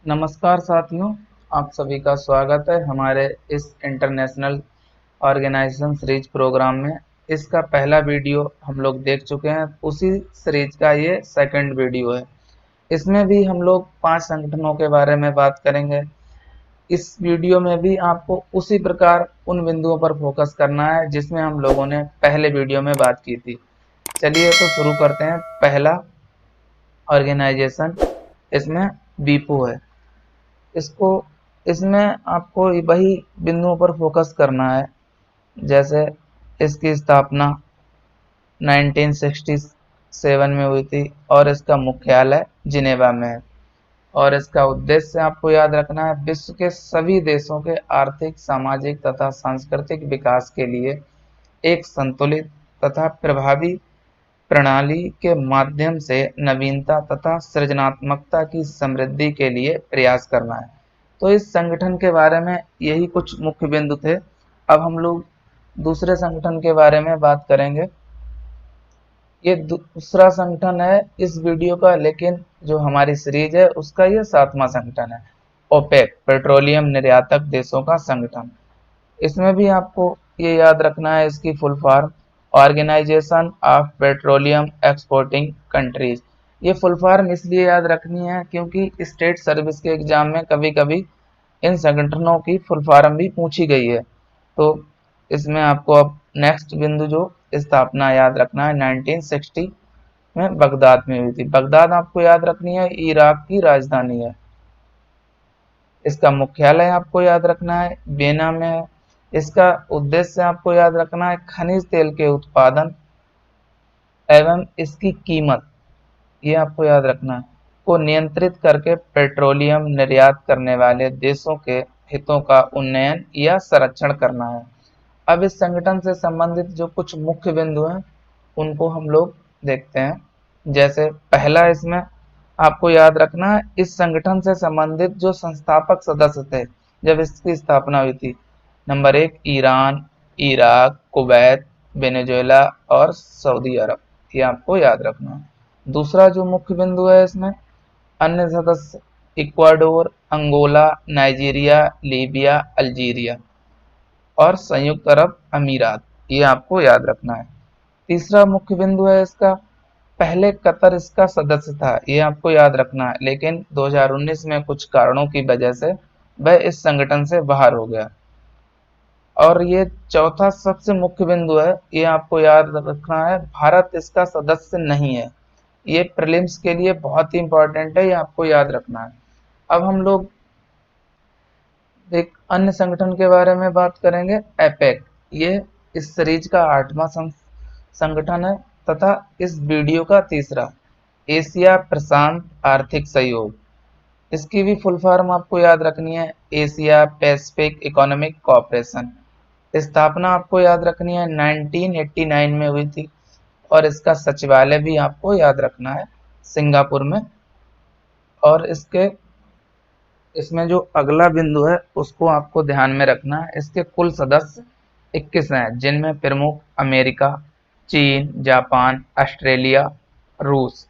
नमस्कार साथियों, आप सभी का स्वागत है हमारे इस इंटरनेशनल ऑर्गेनाइजेशन सीरीज प्रोग्राम में। इसका पहला वीडियो हम लोग देख चुके हैं, उसी सीरीज का ये सेकंड वीडियो है। इसमें भी हम लोग 5 संगठनों के बारे में बात करेंगे। इस वीडियो में भी आपको उसी प्रकार उन बिंदुओं पर फोकस करना है जिसमें हम लोगों ने पहले वीडियो में बात की थी। चलिए तो शुरू करते हैं। पहला ऑर्गेनाइजेशन, इसमें बीपू है। इसको इसमें आपको वही बिंदुओं पर फोकस करना है, जैसे इसकी स्थापना 1967 में हुई थी और इसका मुख्यालय जिनेवा में है। और इसका उद्देश्य आपको याद रखना है, विश्व के सभी देशों के आर्थिक, सामाजिक तथा सांस्कृतिक विकास के लिए एक संतुलित तथा प्रभावी प्रणाली के माध्यम से नवीनता तथा सृजनात्मकता की समृद्धि के लिए प्रयास करना है। तो इस संगठन के बारे में यही कुछ मुख्य बिंदु थे। अब हम लोग दूसरे संगठन के बारे में बात करेंगे। ये दूसरा संगठन है इस वीडियो का, लेकिन जो हमारी सीरीज है उसका ये 7वां संगठन है, ओपेक, पेट्रोलियम निर्यातक देशों का संगठन। इसमें भी आपको ये याद रखना है, इसकी full form organisation of petroleum exporting countries. ये फुल फॉर्म इसलिए याद रखनी है क्योंकि स्टेट सर्विस के एग्जाम में कभी कभी इन संगठनों की फुल फॉर्म भी पूछी गई है। तो इसमें आपको अब नेक्स्ट बिंदु जो स्थापना याद रखना है, 1960 में बगदाद में हुई थी। बगदाद आपको याद रखनी है, इराक की राजधानी है। इसका मुख्यालय आपको याद रखना है, वियना में है। इसका उद्देश्य आपको याद रखना है, खनिज तेल के उत्पादन एवं इसकी कीमत, ये आपको याद रखना है, को नियंत्रित करके पेट्रोलियम निर्यात करने वाले देशों के हितों का उन्नयन या संरक्षण करना है। अब इस संगठन से संबंधित जो कुछ मुख्य बिंदु हैं उनको हम लोग देखते हैं। जैसे पहला, इसमें आपको याद रखना है, इस संगठन से संबंधित जो संस्थापक सदस्य थे जब इसकी स्थापना हुई थी, number 1 Iran, Iraq, Kuwait, Venezuela और सऊदी अरब, ये आपको याद रखना है। दूसरा जो मुख्य बिंदु है इसमें, अन्य सदस्य Ecuador, Angola, Nigeria, Libya, Algeria और संयुक्त अरब अमीरात, ये आपको याद रखना है। तीसरा मुख्य बिंदु है इसका, पहले कतर इसका सदस्य था, ये आपको याद रखना है, लेकिन 2019 में कुछ कारणों की वजह से वह इस संगठन से बाहर हो गया। और ये चौथा सबसे मुख्य बिंदु है, ये आपको याद रखना है, भारत इसका सदस्य नहीं है। ये प्रीलिम्स के लिए बहुत ही इंपॉर्टेंट है, ये आपको याद रखना है। अब हम लोग एक अन्य संगठन के बारे में बात करेंगे, एपेक। ये इस सीरीज का 8वां संगठन है तथा इस वीडियो का तीसरा, एशिया प्रशांत आर्थिक सहयोग। इसकी भी फुल फॉर्म आपको याद रखनी है, एशिया पैसिफिक इकोनॉमिक कोऑपरेशन। स्थापना आपको याद रखनी है, 1989 में हुई थी और इसका सचिवालय भी आपको याद रखना है, सिंगापुर में। और इसमें जो अगला बिंदु है उसको आपको ध्यान में रखना है। इसके कुल सदस्य 21 हैं, जिनमें प्रमुख अमेरिका, चीन, जापान, ऑस्ट्रेलिया, रूस।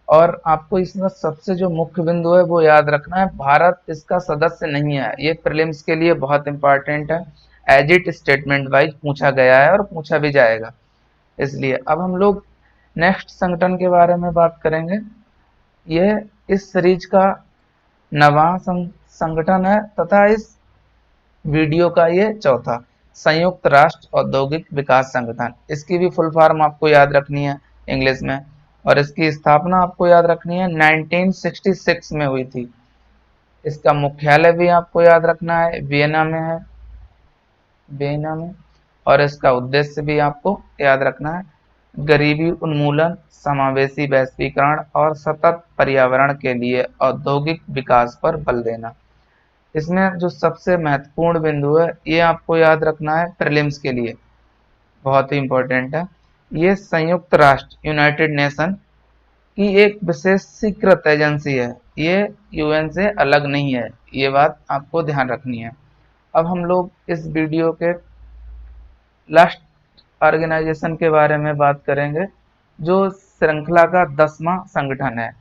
और आपको इसमें सबसे जो मुख्य बिंदु है वो याद रखना है, भारत इसका सदस्य नहीं है। ये प्रीलिम्स के लिए बहुत इंपॉर्टेंट है, एज इट स्टेटमेंट वाइज पूछा गया है और पूछा भी जाएगा, इसलिए। अब हम लोग नेक्स्ट संगठन के बारे में बात करेंगे। यह इस सीरीज का 9वां संगठन है तथा इस वीडियो का ये चौथा, संयुक्त राष्ट्र औद्योगिक विकास संगठन। इसकी भी फुल फॉर्म आपको याद रखनी है इंग्लिश में, और इसकी स्थापना आपको याद रखनी है, 1966 में हुई थी। इसका मुख्यालय भी आपको याद रखना है, वियना में है, वियना में। और इसका उद्देश्य भी आपको याद रखना है, गरीबी उन्मूलन, समावेशी वैश्वीकरण और सतत पर्यावरण के लिए औद्योगिक विकास पर बल देना। इसमें जो सबसे महत्वपूर्ण बिंदु है ये आपको याद रखना है, प्रीलिम्स के लिए बहुत ही इंपॉर्टेंट है। ये संयुक्त राष्ट्र यूनाइटेड नेशन की एक विशेषीकृत एजेंसी है, ये यूएन से अलग नहीं है, ये बात आपको ध्यान रखनी है। अब हम लोग इस वीडियो के लास्ट ऑर्गेनाइजेशन के बारे में बात करेंगे, जो श्रृंखला का 10वां संगठन है,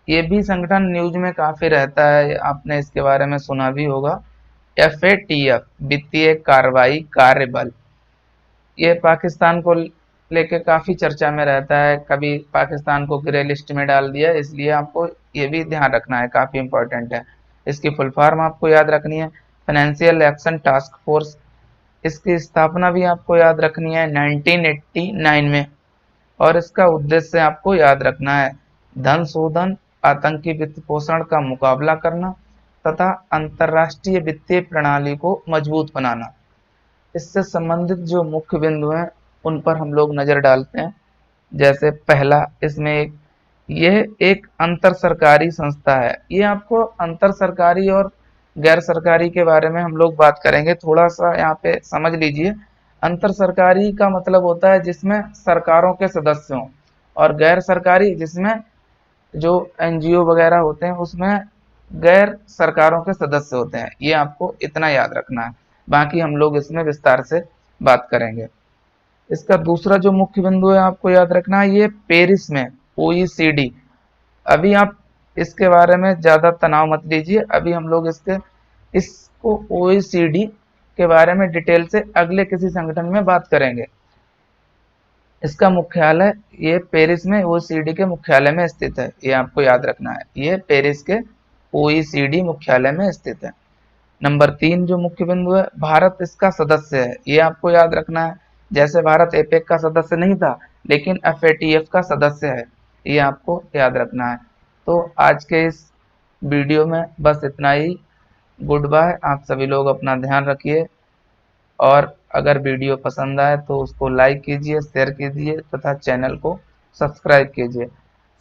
ये भी संगठन न्यूज में काफी रहता है, आपने इसके बारे में सुना भी होगा। FATF, वित्तीय कार्रवाई कार्य बल, ये पाकिस्तान को लेके काफी चर्चा में रहता है, कभी पाकिस्तान को ग्रे लिस्ट में डाल दिया, इसलिए आपको ये भी ध्यान रखना है, काफी इंपॉर्टेंट है। इसकी फुल फॉर्म आपको याद रखनी है, फाइनेंशियल एक्शन टास्क फोर्स। इसकी स्थापना भी आपको याद रखनी है 1989 में, और इसका उद्देश्य आपको याद रखना है धन शोधन, आतंकी वित्त पोषण का मुकाबला करना तथा अंतर्राष्ट्रीय वित्तीय प्रणाली को मजबूत बनाना। इससे संबंधित जो मुख्य बिंदु हैं उन पर हम लोग नजर डालते हैं। जैसे पहला, इसमें यह एक अंतर सरकारी संस्था है। ये आपको अंतर सरकारी और गैर सरकारी के बारे में हम लोग बात करेंगे, थोड़ा सा यहाँ पे समझ लीजिए। अंतर सरकारी का मतलब होता है जिसमें सरकारों के सदस्य हों, और गैर सरकारी जिसमें जो NGO वगैरह होते हैं उसमें गैर सरकारों के सदस्य होते हैं। ये आपको इतना याद रखना है, बाकी हम लोग इसमें विस्तार से बात करेंगे। इसका दूसरा जो मुख्य बिंदु है आपको याद रखना है, ये पेरिस में OECD। अभी आप इसके बारे में ज्यादा तनाव मत लीजिए, अभी हम लोग इसको OECD के बारे में डिटेल से अगले किसी संगठन में बात करेंगे। इसका मुख्यालय ये पेरिस में OECD के मुख्यालय में स्थित है, ये आपको याद रखना है, ये पेरिस के OECD मुख्यालय में स्थित है। नंबर 3 जो मुख्य बिंदु है, भारत इसका सदस्य है, ये आपको याद रखना है। जैसे भारत APEC का सदस्य नहीं था, लेकिन FATF का सदस्य है, ये आपको याद रखना है। तो आज के इस वीडियो में बस इतना ही। गुड बाय, आप सभी लोग अपना ध्यान रखिए, और अगर वीडियो पसंद आए तो उसको लाइक कीजिए, शेयर कीजिए तथा चैनल को सब्सक्राइब कीजिए।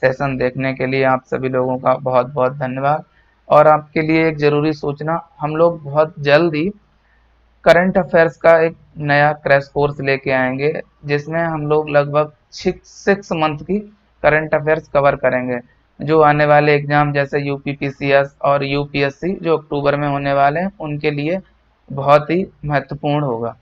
सेशन देखने के लिए आप सभी लोगों का बहुत बहुत धन्यवाद। और आपके लिए एक ज़रूरी सूचना, हम लोग बहुत जल्द ही करंट अफेयर्स का एक नया क्रैश कोर्स लेके आएंगे, जिसमें हम लोग लगभग 6 मंथ की करंट अफेयर्स कवर करेंगे। जो आने वाले एग्जाम जैसे UPPCS और UPSC जो अक्टूबर में होने वाले हैं, उनके लिए बहुत ही महत्वपूर्ण होगा।